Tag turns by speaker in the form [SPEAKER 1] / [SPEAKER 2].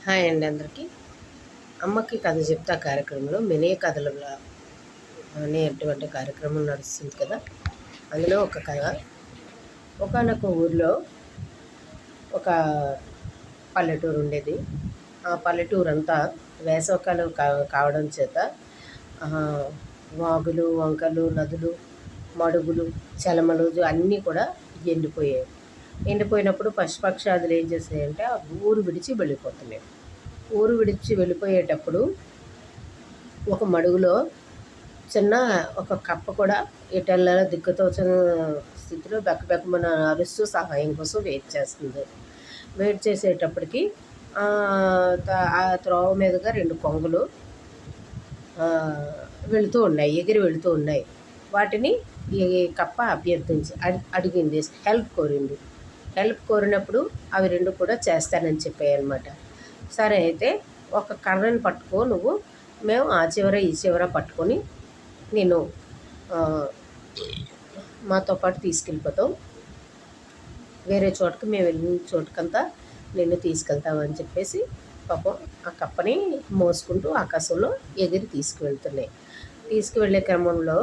[SPEAKER 1] Hi అండి అందరికీ. అమ్మకి కథ చెప్తా కార్యక్రమంలో మినీ కథలు అనేటువంటి కార్యక్రమం నడుస్తుంది కదా. అందులో ఒక కథ. ఒకానొక ఊరిలో ఒక పల్లెటూరు ఉండేది. ఆ పల్లెటూరు అంతా వేసవకాలం కావడం చేత వాగులు, వంకలు, నదులు, మడుగులు, చలమలు అన్నీ కూడా ఎండిపోయాయి. ఎండిపోయినప్పుడు పశుపక్షాదులు ఏం చేస్తాయంటే ఆ ఊరు విడిచి వెళ్ళిపోతున్నాయి. ఊరు విడిచి వెళ్ళిపోయేటప్పుడు ఒక మడుగులో చిన్న ఒక కప్ప కూడా ఎటెళ్ళాలో దిక్కుతోచని స్థితిలో బెక్కబెక్కమని అరుస్తూ సహాయం కోసం వెయిట్ చేస్తుంది. వెయిట్ చేసేటప్పటికి ఆ త్రోవ మీదుగా 2 కొంగలు వెళుతూ ఉన్నాయి, ఎగిరి వెళుతూ ఉన్నాయి. వాటిని ఈ కప్ప అభ్యర్థించి అడిగింది, హెల్ప్ కోరింది. హెల్ప్ కోరినప్పుడు అవి 2 కూడా చేస్తానని చెప్పాయి అన్నమాట. సరే అయితే ఒక కర్రని పట్టుకో నువ్వు, మేము ఆ చివర ఈ చివర పట్టుకొని నేను మాతో పాటు తీసుకెళ్ళిపోతాం, వేరే చోటకి మేము వెళ్ళిన చోటుకంతా నిన్ను తీసుకెళ్తామని చెప్పేసి పాపం ఆ కప్పని మోసుకుంటూ ఆకాశంలో ఎగిరి తీసుకువెళ్తున్నాయి. తీసుకువెళ్ళే క్రమంలో